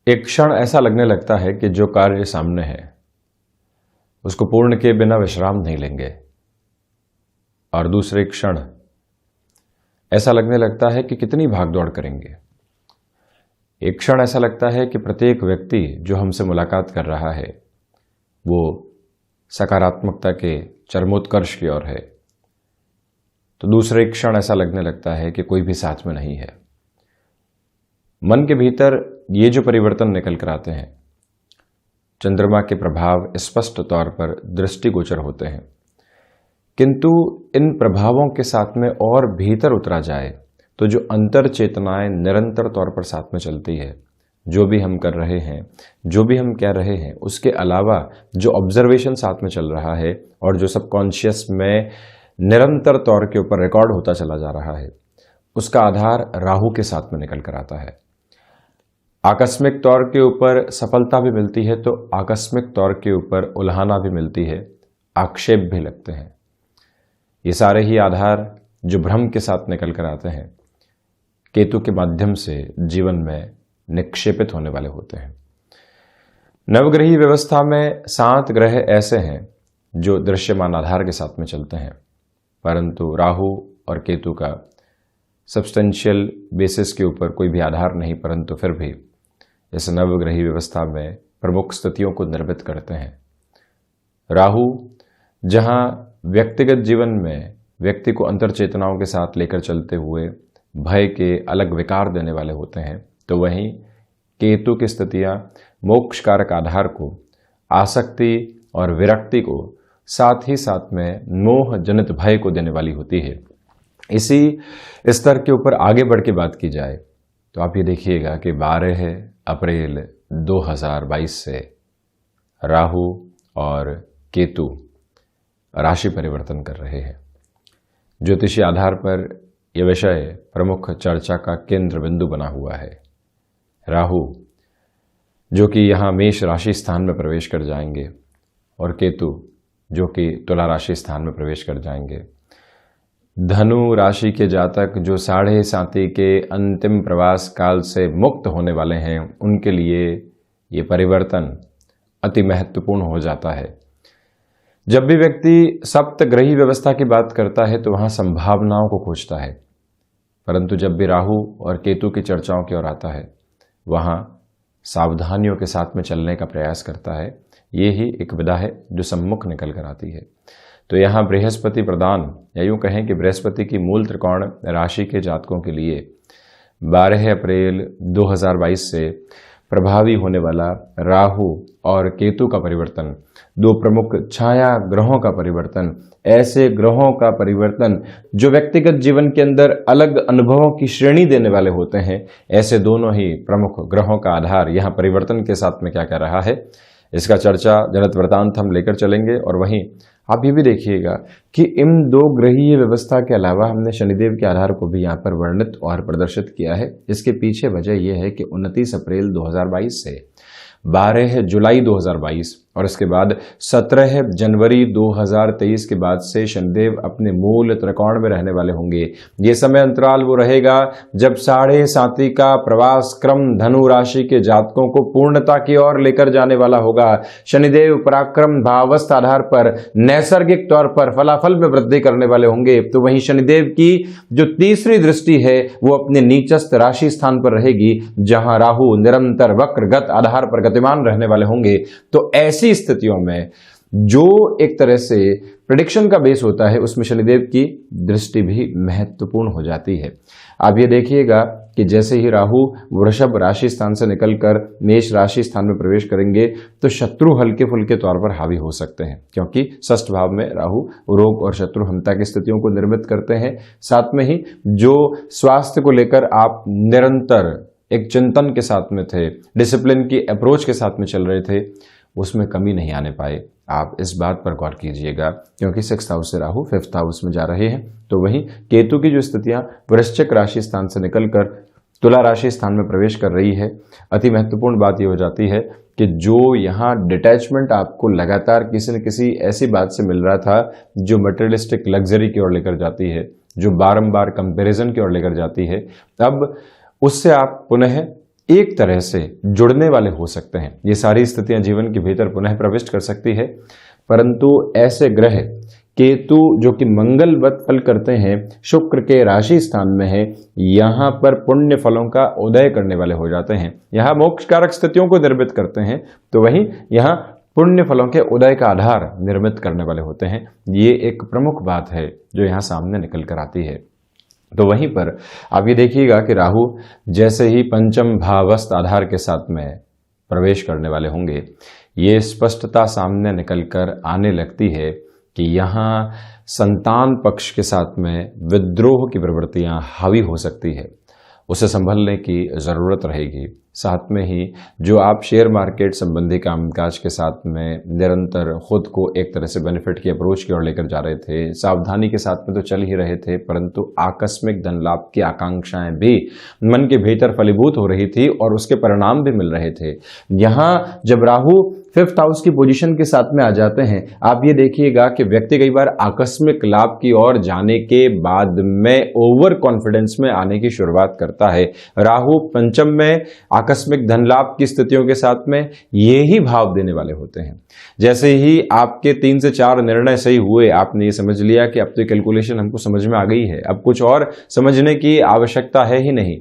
एक क्षण ऐसा लगने लगता है कि जो कार्य सामने है उसको पूर्ण किए बिना विश्राम नहीं लेंगे, और दूसरे क्षण ऐसा लगने लगता है कि कितनी भागदौड़ करेंगे। एक क्षण ऐसा लगता है कि प्रत्येक व्यक्ति जो हमसे मुलाकात कर रहा है वो सकारात्मकता के चरमोत्कर्ष की ओर है, तो दूसरे क्षण ऐसा लगने लगता है कि कोई भी साथ में नहीं है। मन के भीतर ये जो परिवर्तन निकल कर आते हैं, चंद्रमा के प्रभाव स्पष्ट तौर पर दृष्टिगोचर होते हैं, किंतु इन प्रभावों के साथ में और भीतर उतरा जाए तो जो अंतर चेतनाएं निरंतर तौर पर साथ में चलती है, जो भी हम कर रहे हैं, जो भी हम कह रहे हैं, उसके अलावा जो ऑब्जर्वेशन साथ में चल रहा है और जो सबकॉन्शियस में निरंतर तौर के ऊपर रिकॉर्ड होता चला जा रहा है, उसका आधार राहु के साथ में निकल कर आता है। आकस्मिक तौर के ऊपर सफलता भी मिलती है तो आकस्मिक तौर के ऊपर उल्हाना भी मिलती है, आक्षेप भी लगते हैं। ये सारे ही आधार जो भ्रम के साथ निकल कर आते हैं, केतु के माध्यम से जीवन में निक्षेपित होने वाले होते हैं। नवग्रही व्यवस्था में 7 ग्रह ऐसे हैं जो दृश्यमान आधार के साथ में चलते हैं, परंतु राहु और केतु का सब्सटेंशियल बेसिस के ऊपर कोई भी आधार नहीं, परंतु फिर भी इस नवग्रही व्यवस्था में प्रमुख स्थितियों को निर्मित करते हैं। राहु जहां व्यक्तिगत जीवन में व्यक्ति को अंतर चेतनाओं के साथ लेकर चलते हुए भय के अलग विकार देने वाले होते हैं, तो वहीं केतु की स्थितियां मोक्ष कारक आधार को, आसक्ति और विरक्ति को, साथ ही साथ में मोह जनित भय को देने वाली होती है। इसी स्तर के ऊपर आगे बढ़ के बात की जाए तो आप ये देखिएगा कि 12 अप्रैल 2022 से राहु और केतु राशि परिवर्तन कर रहे हैं। ज्योतिषी आधार पर यह विषय प्रमुख चर्चा का केंद्र बिंदु बना हुआ है। राहु जो कि यहाँ मेष राशि स्थान में प्रवेश कर जाएंगे और केतु जो कि तुला राशि स्थान में प्रवेश कर जाएंगे। धनु राशि के जातक जो 7.5 के अंतिम प्रवास काल से मुक्त होने वाले हैं, उनके लिए ये परिवर्तन अति महत्वपूर्ण हो जाता है। जब भी व्यक्ति सप्तग्रही व्यवस्था की बात करता है तो वहां संभावनाओं को खोजता है, परंतु जब भी राहु और केतु की चर्चाओं की ओर आता है वहां सावधानियों के साथ में चलने का प्रयास करता है। ये ही एक विधा है जो सम्मुख निकल कर आती है। तो यहाँ बृहस्पति प्रदान, या यूँ कहें कि बृहस्पति की मूल त्रिकोण राशि के जातकों के लिए 12 अप्रैल 2022 से प्रभावी होने वाला राहु और केतु का परिवर्तन, 2 प्रमुख छाया ग्रहों का परिवर्तन, ऐसे ग्रहों का परिवर्तन जो व्यक्तिगत जीवन के अंदर अलग अनुभवों की श्रेणी देने वाले होते हैं, ऐसे दोनों ही प्रमुख ग्रहों का आधार यहाँ परिवर्तन के साथ में क्या कर रहा है, इसका चर्चा जनत वृत्तांत हम लेकर चलेंगे। और वहीं आप ये भी देखिएगा कि इन 2 ग्रहीय व्यवस्था के अलावा हमने शनिदेव के आधार को भी यहाँ पर वर्णित और प्रदर्शित किया है। इसके पीछे वजह यह है कि 29 अप्रैल 2022 से 12 जुलाई 2022 और इसके बाद 17 जनवरी 2023 के बाद से शनिदेव अपने मूल त्रिकोण में रहने वाले होंगे। ये समय अंतराल वो रहेगा जब 7.5 का प्रवास क्रम धनु राशि के जातकों को पूर्णता की ओर लेकर जाने वाला होगा। शनिदेव पराक्रम भावस्था आधार पर नैसर्गिक तौर पर फलाफल में वृद्धि करने वाले होंगे। तो वहीं शनिदेव की जो तीसरी दृष्टि है वो अपने नीचस्थ राशि स्थान पर रहेगी, जहां राहु निरंतर वक्रगत आधार पर गतिमान रहने वाले होंगे। तो ऐसी स्थितियों में जो एक तरह से प्रेडिक्शन का बेस होता है उसमें शनिदेव की दृष्टि भी महत्वपूर्ण हो जाती है। आप ये देखिएगा कि जैसे ही राहु वृषभ राशि स्थान से निकलकर मेष राशि स्थान में प्रवेश करेंगे तो शत्रु हल्के फुल्के तौर पर हावी हो सकते हैं, क्योंकि षष्ठ भाव में राहु रोग और शत्रुहंता की स्थितियों को निर्मित करते हैं। साथ में ही जो स्वास्थ्य को लेकर आप निरंतर एक चिंतन के साथ में थे, डिसिप्लिन की अप्रोच के साथ में चल रहे थे, उसमें कमी नहीं आने पाए। आप इस बात पर गौर कीजिएगा, क्योंकि 6th हाउस से राहु 5th हाउस में जा रहे हैं। तो वहीं केतु की जो स्थितियां वृश्चिक राशि स्थान से निकलकर तुला राशि स्थान में प्रवेश कर रही है, अति महत्वपूर्ण बात यह हो जाती है कि जो यहाँ डिटैचमेंट आपको लगातार किसी न किसी ऐसी बात से मिल रहा था जो मटेरियलिस्टिक लग्जरी की ओर लेकर जाती है, जो बारंबार कंपैरिजन की ओर लेकर जाती है, अब उससे आप पुनः एक तरह से जुड़ने वाले हो सकते हैं। ये सारी स्थितियां जीवन के भीतर पुनः प्रविष्ट कर सकती है, परंतु ऐसे ग्रह केतु जो कि मंगलवत फल करते हैं, शुक्र के राशि स्थान में है, यहां पर पुण्य फलों का उदय करने वाले हो जाते हैं। यहां मोक्ष कारक स्थितियों को निर्मित करते हैं, तो वहीं यहां पुण्य फलों के उदय का आधार निर्मित करने वाले होते हैं। ये एक प्रमुख बात है जो यहां सामने निकल कर आती है। तो वहीं पर आप ये देखिएगा कि राहु जैसे ही पंचम भावस्थ आधार के साथ में प्रवेश करने वाले होंगे, ये स्पष्टता सामने निकल कर आने लगती है कि यहाँ संतान पक्ष के साथ में विद्रोह की प्रवृत्तियां हावी हो सकती है, उसे संभलने की ज़रूरत रहेगी। साथ में ही जो आप शेयर मार्केट संबंधी कामकाज के साथ में निरंतर खुद को एक तरह से बेनिफिट की अप्रोच की ओर लेकर जा रहे थे, सावधानी के साथ में तो चल ही रहे थे, परंतु आकस्मिक धन लाभ की आकांक्षाएं भी मन के भीतर फलीभूत हो रही थी और उसके परिणाम भी मिल रहे थे। यहाँ जब राहु 5th हाउस की पोजीशन के साथ में आ जाते हैं, आप ये देखिएगा कि व्यक्ति कई बार आकस्मिक लाभ की ओर जाने के बाद में ओवर कॉन्फिडेंस में आने की शुरुआत करता है। राहु पंचम में आकस्मिक धन लाभ की स्थितियों के साथ में ये ही भाव देने वाले होते हैं। जैसे ही आपके 3 से 4 निर्णय सही हुए, आपने ये समझ लिया कि अब तो कैलकुलेशन हमको समझ में आ गई है, अब कुछ और समझने की आवश्यकता है ही नहीं,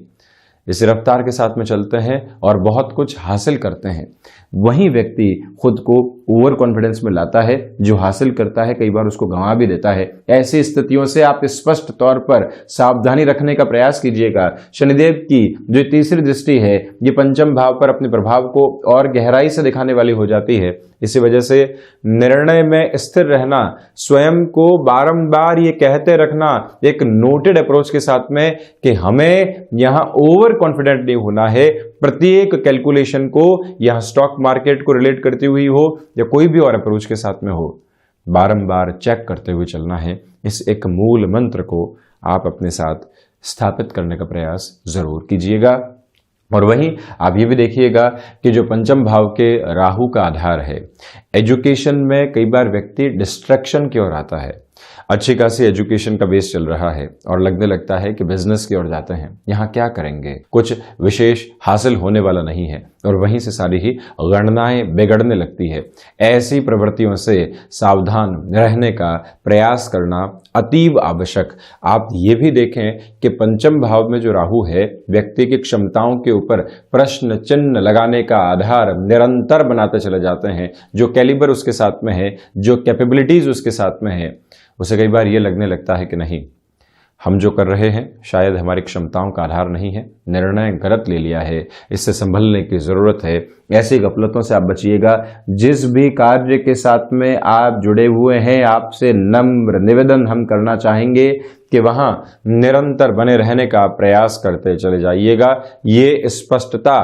इस रफ्तार के साथ में चलते हैं और बहुत कुछ हासिल करते हैं। वही व्यक्ति खुद को ओवर कॉन्फिडेंस में लाता है, जो हासिल करता है कई बार उसको गंवा भी देता है। ऐसी स्थितियों से आप स्पष्ट तौर पर सावधानी रखने का प्रयास कीजिएगा। शनिदेव की जो तीसरी दृष्टि है, ये पंचम भाव पर अपने प्रभाव को और गहराई से दिखाने वाली हो जाती है। इसी वजह से निर्णय में स्थिर रहना, स्वयं को बारंबार ये कहते रखना एक नोटेड अप्रोच के साथ में कि हमें यहां ओवर कॉन्फिडेंट नहीं होना है। प्रत्येक कैलकुलेशन को, यहां स्टॉक मार्केट को रिलेट करती हुई हो या कोई भी और अप्रोच के साथ में हो, बारंबार चेक करते हुए चलना है। इस एक मूल मंत्र को आप अपने साथ स्थापित करने का प्रयास जरूर कीजिएगा। और वहीं आप ये भी देखिएगा कि जो पंचम भाव के राहु का आधार है, एजुकेशन में कई बार व्यक्ति डिस्ट्रैक्शन की ओर आता है। अच्छी खासी एजुकेशन का बेस चल रहा है और लगने लगता है कि बिजनेस की ओर जाते हैं, यहाँ क्या करेंगे, कुछ विशेष हासिल होने वाला नहीं है, और वहीं से सारी ही गणनाएं बिगड़ने लगती है। ऐसी प्रवृत्तियों से सावधान रहने का प्रयास करना अतीव आवश्यक। आप ये भी देखें कि पंचम भाव में जो राहु है, व्यक्ति की क्षमताओं के ऊपर प्रश्न चिन्ह लगाने का आधार निरंतर बनाते चले जाते हैं। जो कैलिबर उसके साथ में है, जो कैपेबिलिटीज उसके साथ में है, उसे कई बार ये लगने लगता है कि नहीं, हम जो कर रहे हैं शायद हमारी क्षमताओं का आधार नहीं है, निर्णय गलत ले लिया है, इससे संभलने की जरूरत है। ऐसी गफलतों से आप बचिएगा। जिस भी कार्य के साथ में आप जुड़े हुए हैं, आपसे नम्र निवेदन हम करना चाहेंगे कि वहां निरंतर बने रहने का प्रयास करते चले जाइएगा। ये स्पष्टता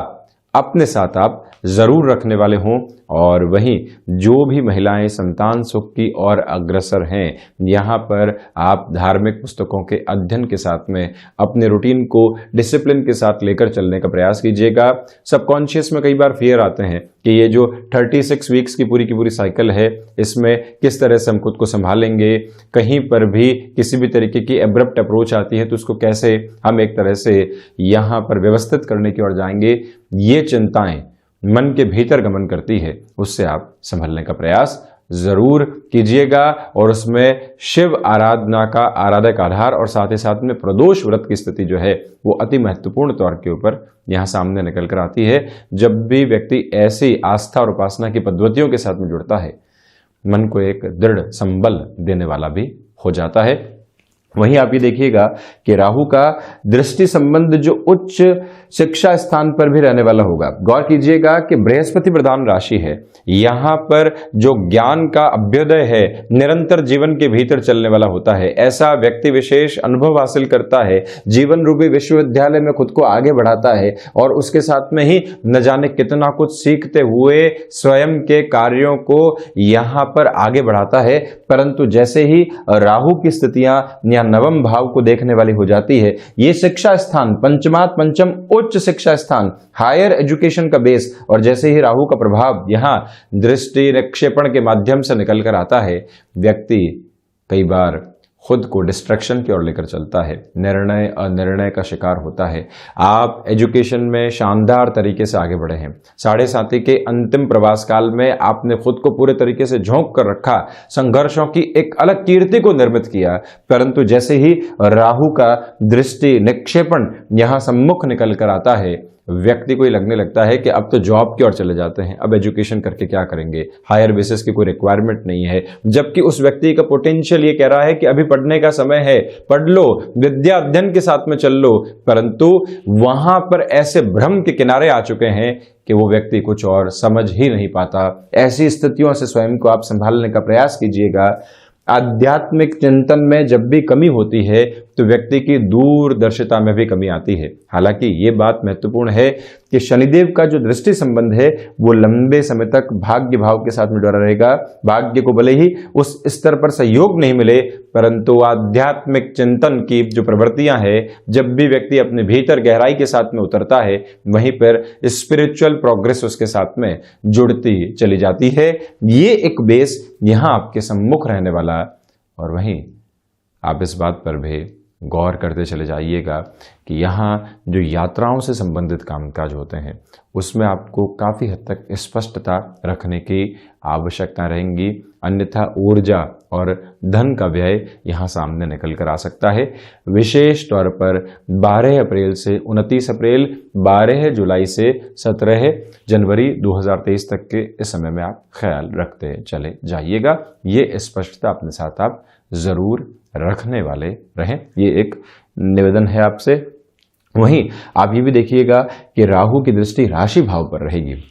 अपने साथ आप जरूर रखने वाले हों। और वहीं जो भी महिलाएं संतान सुख की ओर अग्रसर हैं, यहाँ पर आप धार्मिक पुस्तकों के अध्ययन के साथ में अपने रूटीन को डिसिप्लिन के साथ लेकर चलने का प्रयास कीजिएगा। सबकॉन्शियस में कई बार फियर आते हैं कि ये जो 36 वीक्स की पूरी साइकिल है, इसमें किस तरह से हम खुद को संभालेंगे, कहीं पर भी किसी भी तरीके की एब्रप्ट अप्रोच आती है तो उसको कैसे हम एक तरह से यहाँ पर व्यवस्थित करने की ओर जाएंगे। ये चिंताएं मन के भीतर गमन करती है, उससे आप संभलने का प्रयास जरूर कीजिएगा। और उसमें शिव आराधना का आराधक आधार और साथ ही साथ में प्रदोष व्रत की स्थिति जो है वो अति महत्वपूर्ण तौर के ऊपर यहां सामने निकल कर आती है। जब भी व्यक्ति ऐसी आस्था और उपासना की पद्धतियों के साथ में जुड़ता है, मन को एक दृढ़ संबल देने वाला भी हो जाता है। वहीं आप ये देखिएगा कि राहु का दृष्टि संबंध जो उच्च शिक्षा स्थान पर भी रहने वाला होगा। गौर कीजिएगा कि बृहस्पति प्रधान राशि है, यहाँ पर जो ज्ञान का अभ्युदय है निरंतर जीवन के भीतर चलने वाला होता है। ऐसा व्यक्ति विशेष अनुभव हासिल करता है, जीवन रूपी विश्वविद्यालय में खुद को आगे बढ़ाता है और उसके साथ में ही न जाने कितना कुछ सीखते हुए स्वयं के कार्यों को यहाँ पर आगे बढ़ाता है। परंतु जैसे ही राहु की स्थितियां या नवम भाव को देखने वाली हो जाती है, ये शिक्षा स्थान पंचमात पंचम उच्च शिक्षा स्थान, हायर एजुकेशन का बेस, और जैसे ही राहु का प्रभाव यहां दृष्टि निक्षेपण के माध्यम से निकल कर आता है, व्यक्ति कई बार खुद को डिस्ट्रैक्शन की ओर लेकर चलता है, निर्णय अनिर्णय का शिकार होता है। आप एजुकेशन में शानदार तरीके से आगे बढ़े हैं, साढ़े साथी के अंतिम प्रवास काल में आपने खुद को पूरे तरीके से झोंक कर रखा, संघर्षों की एक अलग कीर्ति को निर्मित किया, परंतु जैसे ही राहु का दृष्टि निक्षेपण यहां सम्मुख निकल कर आता है, व्यक्ति को ये लगने लगता है कि अब तो जॉब की ओर चले जाते हैं, अब एजुकेशन करके क्या करेंगे, हायर बेसिस की कोई रिक्वायरमेंट नहीं है, जबकि उस व्यक्ति का पोटेंशियल ये कह रहा है कि अभी पढ़ने का समय है, पढ़ लो, विद्या अध्ययन के साथ में चल लो, परंतु वहां पर ऐसे भ्रम के किनारे आ चुके हैं कि वो व्यक्ति कुछ और समझ ही नहीं पाता। ऐसी स्थितियों से स्वयं को आप संभालने का प्रयास कीजिएगा। आध्यात्मिक चिंतन में जब भी कमी होती है तो व्यक्ति की दूरदर्शिता में भी कमी आती है। हालांकि ये बात महत्वपूर्ण है कि शनिदेव का जो दृष्टि संबंध है वो लंबे समय तक भाग्य भाव के साथ में जुड़ा रहेगा। भाग्य को भले ही उस स्तर पर सहयोग नहीं मिले, परंतु आध्यात्मिक चिंतन की जो प्रवृत्तियां हैं, जब भी व्यक्ति अपने भीतर गहराई के साथ में उतरता है, वहीं पर स्पिरिचुअल प्रोग्रेस उसके साथ में जुड़ती चली जाती है। ये एक बेस यहां आपके सम्मुख रहने वाला, और वहीं आप इस बात पर भी गौर करते चले जाइएगा कि यहाँ जो यात्राओं से संबंधित कामकाज होते हैं उसमें आपको काफ़ी हद तक स्पष्टता रखने की आवश्यकता रहेंगी, अन्यथा ऊर्जा और धन का व्यय यहाँ सामने निकल कर आ सकता है। विशेष तौर पर 12 अप्रैल से 29 अप्रैल, 12 जुलाई से 17 जनवरी 2023 तक के इस समय में आप ख्याल रखते चले जाइएगा। ये स्पष्टता अपने साथ आप ज़रूर रखने वाले रहें, ये एक निवेदन है आपसे। वहीं आप ये भी देखिएगा कि राहु की दृष्टि राशि भाव पर रहेगी।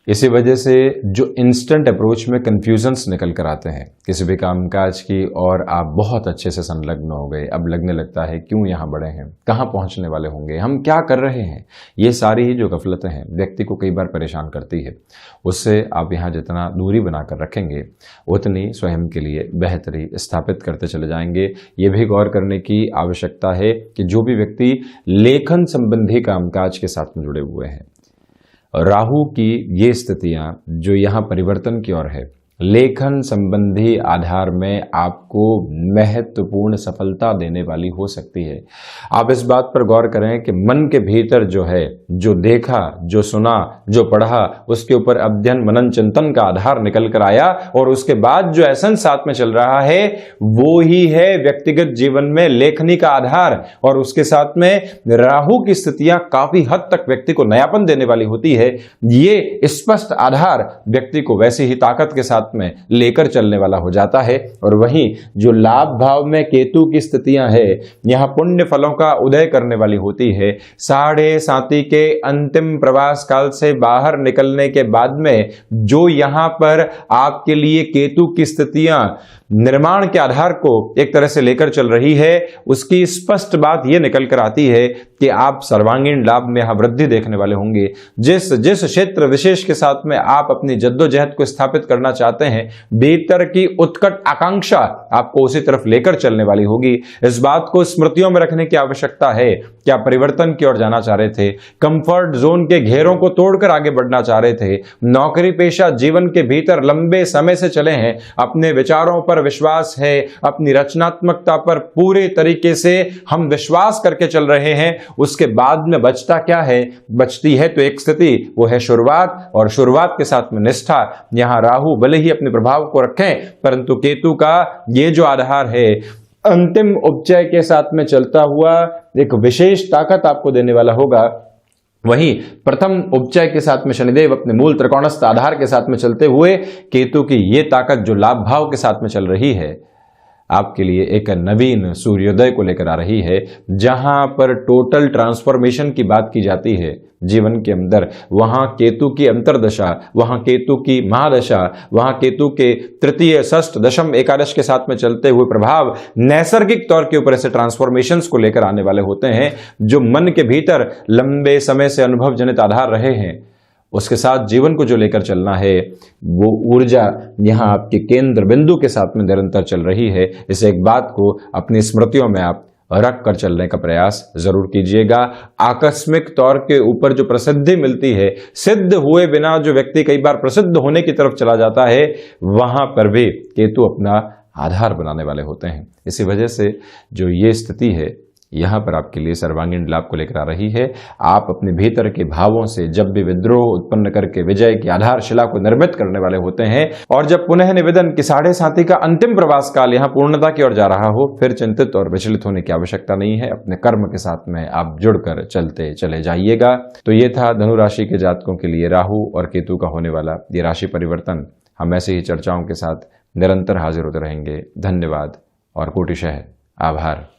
इसी वजह से जो इंस्टेंट अप्रोच में कंफ्यूजन्स निकल कर आते हैं किसी भी कामकाज की, और आप बहुत अच्छे से संलग्न हो गए, अब लगने लगता है क्यों यहाँ बढ़े हैं, कहाँ पहुँचने वाले होंगे, हम क्या कर रहे हैं। ये सारी ही जो गफलतें हैं व्यक्ति को कई बार परेशान करती है। उससे आप यहाँ जितना दूरी बनाकर रखेंगे उतनी स्वयं के लिए बेहतरी स्थापित करते चले जाएंगे। ये भी गौर करने की आवश्यकता है कि जो भी व्यक्ति लेखन संबंधी कामकाज के साथ में जुड़े हुए हैं, राहु की ये स्थितियां जो यहाँ परिवर्तन की ओर है, लेखन संबंधी आधार में आपको महत्वपूर्ण सफलता देने वाली हो सकती है। आप इस बात पर गौर करें कि मन के भीतर जो है, जो देखा, जो सुना, जो पढ़ा, उसके ऊपर अध्ययन मनन चिंतन का आधार निकल कर आया, और उसके बाद जो एसेंस साथ में चल रहा है वो ही है व्यक्तिगत जीवन में लेखनी का आधार। और उसके साथ में राहु की स्थितियां काफी हद तक व्यक्ति को नयापन देने वाली होती है। ये स्पष्ट आधार व्यक्ति को वैसी ही ताकत के साथ में लेकर चलने वाला हो जाता है। और वहीं जो लाभ भाव में केतु की स्थितियां है, यहां पुण्य फलों का उदय करने वाली होती है। साढ़े साथी के अंतिम प्रवास काल से बाहर निकलने के बाद में जो यहां पर आपके लिए केतु की स्थितियां निर्माण के आधार को एक तरह से लेकर चल रही है, उसकी स्पष्ट बात यह निकल कर आती है कि आप सर्वांगीण लाभ में यहां वृद्धि देखने वाले होंगे। जिस क्षेत्र विशेष के साथ में आप अपनी जद्दोजहद को स्थापित करना चाहते हैं, भीतर की उत्कट आकांक्षा आपको उसी तरफ लेकर चलने वाली होगी। इस बात को स्मृतियों में रखने की आवश्यकता है कि आप परिवर्तन की ओर जाना चाह रहे थे, कंफर्ट जोन के घेरों को तोड़कर आगे बढ़ना चाह रहे थे, नौकरी पेशा जीवन के भीतर लंबे समय से चले हैं, अपने विचारों पर विश्वास है, अपनी रचनात्मकता पर पूरे तरीके से हम विश्वास करके चल रहे हैं। उसके बाद में बचता क्या है? बचती है तो एक स्थिति, वो है शुरुआत, और शुरुआत के साथ में निष्ठा। यहां राहु भले ही अपने प्रभाव को रखें, परंतु केतु का ये जो आधार है अंतिम उपचय के साथ में चलता हुआ एक विशेष ताकत आपको देने वाला होगा। वहीं प्रथम उपचय के साथ में शनिदेव अपने मूल त्रिकोणस्थ आधार के साथ में चलते हुए केतु की ये ताकत जो लाभ भाव के साथ में चल रही है, आपके लिए एक नवीन सूर्योदय को लेकर आ रही है। जहां पर टोटल ट्रांसफॉर्मेशन की बात की जाती है जीवन के अंदर, वहां केतु की अंतरदशा, वहां केतु की महादशा, वहां केतु के तृतीय, षष्ठ, दशम, एकादश के साथ में चलते हुए प्रभाव नैसर्गिक तौर के ऊपर ऐसे ट्रांसफॉर्मेशंस को लेकर आने वाले होते हैं जो मन के भीतर लंबे समय से अनुभव जनित आधार रहे हैं। उसके साथ जीवन को जो लेकर चलना है, वो ऊर्जा यहां आपके केंद्र बिंदु के साथ में निरंतर चल रही है। इस एक बात को अपनी स्मृतियों में आप रख कर चलने का प्रयास जरूर कीजिएगा। आकस्मिक तौर के ऊपर जो प्रसिद्धि मिलती है, सिद्ध हुए बिना जो व्यक्ति कई बार प्रसिद्ध होने की तरफ चला जाता है, वहां पर भी केतु अपना आधार बनाने वाले होते हैं। इसी वजह से जो ये स्थिति है यहाँ पर आपके लिए सर्वांगीण लाभ को लेकर आ रही है। आप अपने भीतर के भावों से जब भी विद्रोह उत्पन्न करके विजय की आधारशिला को निर्मित करने वाले होते हैं और जब पुनः निवेदन की 7.5 का अंतिम प्रवास काल यहाँ पूर्णता की ओर जा रहा हो, फिर चिंतित और विचलित होने की आवश्यकता नहीं है। अपने कर्म के साथ में आप जुड़कर चलते चले जाइएगा। तो ये था धनु राशि के जातकों के लिए राहु और केतु का होने वाला ये राशि परिवर्तन। हम ऐसे ही चर्चाओं के साथ निरंतर हाजिर होते रहेंगे। धन्यवाद और कोटिशः आभार।